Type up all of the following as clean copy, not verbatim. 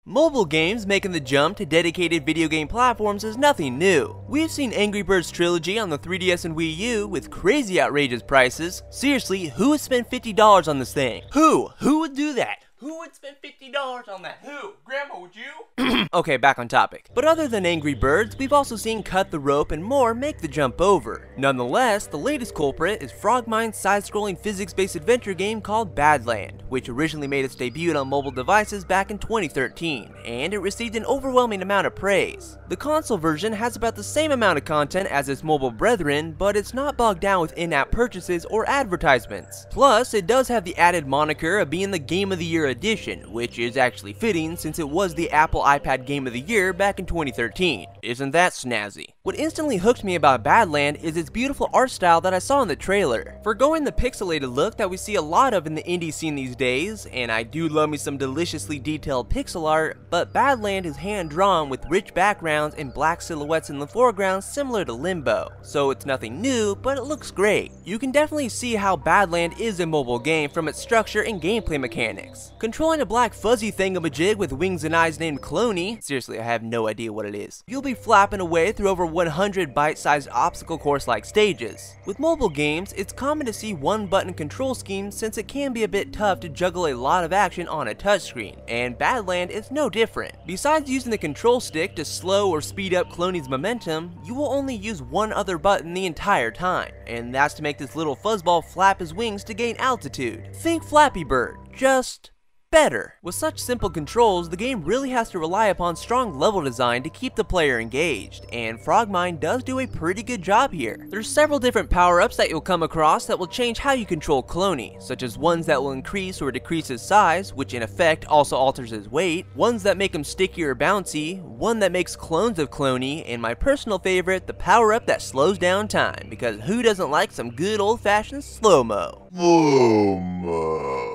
Mobile games making the jump to dedicated video game platforms is nothing new. We've seen Angry Birds Trilogy on the 3DS and Wii U with crazy outrageous prices. Seriously, who would spend $50 on this thing? Who? Who would do that? Who would spend $50 on that? Who? Grandma, would you? Okay, back on topic. But other than Angry Birds, we've also seen Cut the Rope and more make the jump over. Nonetheless, the latest culprit is Frogmind's side-scrolling physics-based adventure game called Badland, which originally made its debut on mobile devices back in 2013, and it received an overwhelming amount of praise. The console version has about the same amount of content as its mobile brethren, but it's not bogged down with in-app purchases or advertisements. Plus, it does have the added moniker of being the Game of the Year edition, which is actually fitting since it was the Apple iPad Game of the Year back in 2013. Isn't that snazzy? What instantly hooked me about Badland is its beautiful art style that I saw in the trailer. Forgoing the pixelated look that we see a lot of in the indie scene these days, and I do love me some deliciously detailed pixel art, but Badland is hand-drawn with rich backgrounds and black silhouettes in the foreground similar to Limbo. So it's nothing new, but it looks great. You can definitely see how Badland is a mobile game from its structure and gameplay mechanics. Controlling a black fuzzy thingamajig with wings and eyes named Cloney, seriously I have no idea what it is, you'll be flapping away through over 100 bite-sized obstacle course-like stages. With mobile games, it's common to see one-button control schemes since it can be a bit tough to juggle a lot of action on a touchscreen, and Badland is no different. Besides using the control stick to slow or speed up Cloney's momentum, you will only use one other button the entire time, and that's to make this little fuzzball flap his wings to gain altitude. Think Flappy Bird, just better. With such simple controls, the game really has to rely upon strong level design to keep the player engaged, and Frogmind does do a pretty good job here. There's several different power-ups that you'll come across that will change how you control Cloney, such as ones that will increase or decrease his size, which in effect also alters his weight, ones that make him sticky or bouncy, one that makes clones of Cloney, and my personal favorite, the power-up that slows down time, because who doesn't like some good old-fashioned slow-mo? Slow-mo.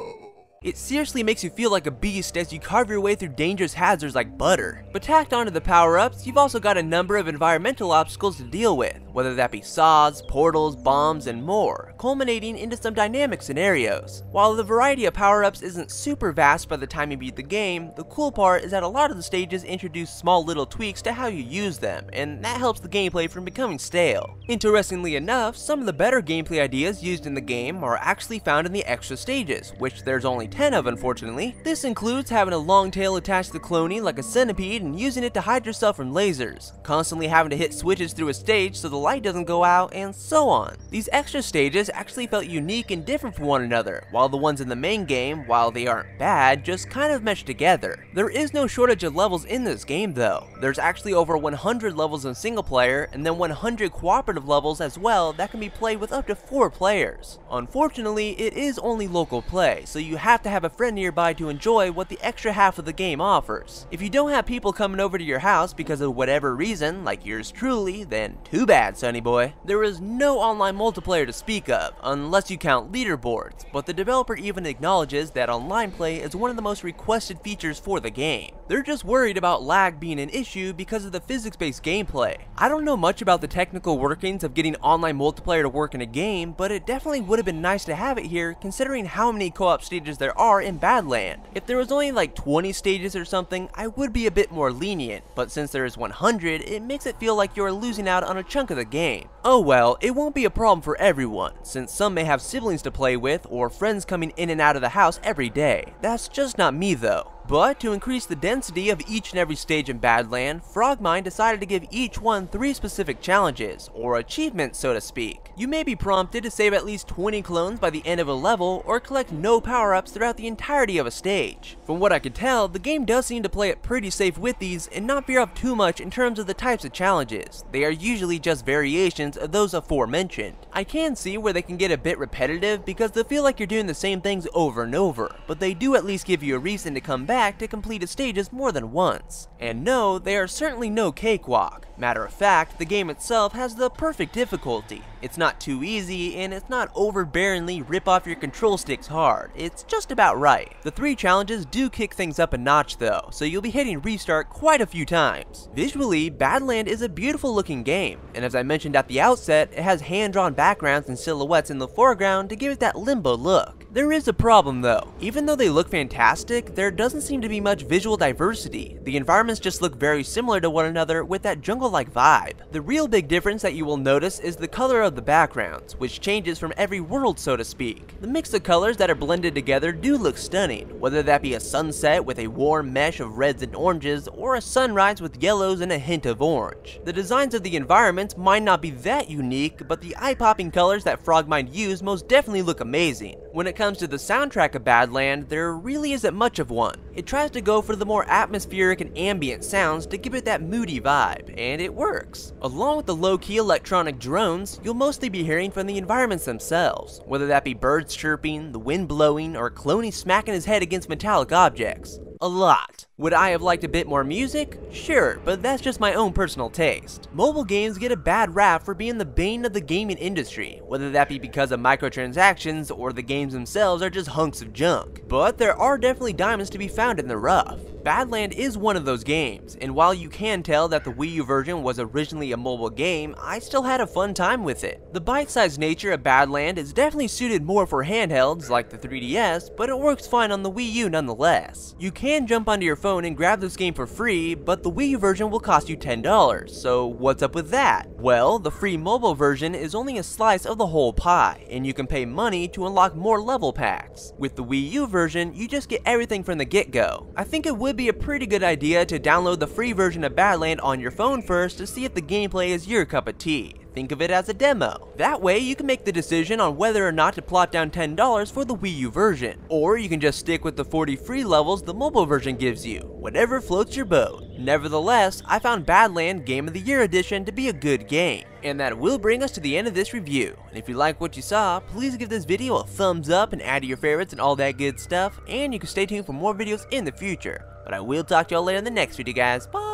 It seriously makes you feel like a beast as you carve your way through dangerous hazards like butter. But tacked onto the power-ups, you've also got a number of environmental obstacles to deal with, whether that be saws, portals, bombs, and more, culminating into some dynamic scenarios. While the variety of power-ups isn't super vast by the time you beat the game, the cool part is that a lot of the stages introduce small little tweaks to how you use them, and that helps the gameplay from becoming stale. Interestingly enough, some of the better gameplay ideas used in the game are actually found in the extra stages, which there's only 10 of unfortunately. This includes having a long tail attached to Cloney like a centipede and using it to hide yourself from lasers, constantly having to hit switches through a stage so the light doesn't go out, and so on. These extra stages actually felt unique and different from one another, while the ones in the main game, while they aren't bad, just kind of mesh together. There is no shortage of levels in this game though. There's actually over 100 levels in single player, and then 100 cooperative levels as well that can be played with up to 4 players. Unfortunately, it is only local play, so you have to have a friend nearby to enjoy what the extra half of the game offers. If you don't have people coming over to your house because of whatever reason, like yours truly, then too bad, sonny boy. There is no online multiplayer to speak of, unless you count leaderboards, but the developer even acknowledges that online play is one of the most requested features for the game. They're just worried about lag being an issue because of the physics-based gameplay. I don't know much about the technical workings of getting online multiplayer to work in a game, but it definitely would have been nice to have it here considering how many co-op stages there are in Badland. If there was only like 20 stages or something, I would be a bit more lenient, but since there is 100, it makes it feel like you're losing out on a chunk of the game. Oh well, it won't be a problem for everyone, since some may have siblings to play with or friends coming in and out of the house every day. That's just not me though. But to increase the density of each and every stage in Badland, Frogmind decided to give each one 3 specific challenges, or achievements so to speak. You may be prompted to save at least 20 clones by the end of a level, or collect no power-ups throughout the entirety of a stage. From what I could tell, the game does seem to play it pretty safe with these and not veer off too much in terms of the types of challenges. They are usually just variations of those aforementioned. I can see where they can get a bit repetitive because they feel like you're doing the same things over and over, but they do at least give you a reason to come back to complete stages more than once. And no, they are certainly no cakewalk. Matter of fact, the game itself has the perfect difficulty. It's not too easy, and it's not overbearingly rip off your control sticks hard. It's just about right. The 3 challenges do kick things up a notch though, so you'll be hitting restart quite a few times. Visually, Badland is a beautiful looking game, and as I mentioned at the outset, it has hand-drawn backgrounds and silhouettes in the foreground to give it that Limbo look. There is a problem though. Even though they look fantastic, there doesn't seem to be much visual diversity. The environments just look very similar to one another with that jungle-like vibe. The real big difference that you will notice is the color of the backgrounds, which changes from every world, so to speak. The mix of colors that are blended together do look stunning, whether that be a sunset with a warm mesh of reds and oranges, or a sunrise with yellows and a hint of orange. The designs of the environments might not be that unique, but the eye-popping colors that Frogmind used most definitely look amazing. When it comes to the soundtrack of Badland, there really isn't much of one. It tries to go for the more atmospheric and ambient sounds to give it that moody vibe, and it works. Along with the low-key electronic drones, you'll mostly be hearing from the environments themselves, whether that be birds chirping, the wind blowing, or Cloney smacking his head against metallic objects. A lot. Would I have liked a bit more music? Sure, but that's just my own personal taste. Mobile games get a bad rap for being the bane of the gaming industry, whether that be because of microtransactions or the games themselves are just hunks of junk. But there are definitely diamonds to be found in the rough. Badland is one of those games, and while you can tell that the Wii U version was originally a mobile game, I still had a fun time with it. The bite-sized nature of Badland is definitely suited more for handhelds like the 3DS, but it works fine on the Wii U nonetheless. You can jump onto your phone and grab this game for free, but the Wii U version will cost you $10, so what's up with that? Well, the free mobile version is only a slice of the whole pie, and you can pay money to unlock more level packs. With the Wii U version, you just get everything from the get-go. I think it would be a pretty good idea to download the free version of Badland on your phone first to see if the gameplay is your cup of tea. Think of it as a demo. That way you can make the decision on whether or not to plot down $10 for the Wii U version. Or you can just stick with the 40 free levels the mobile version gives you, whatever floats your boat. Nevertheless, I found Badland Game of the Year Edition to be a good game. And that will bring us to the end of this review. And if you like what you saw, please give this video a thumbs up and add to your favorites and all that good stuff. And you can stay tuned for more videos in the future. But I will talk to y'all later in the next video, guys. Bye!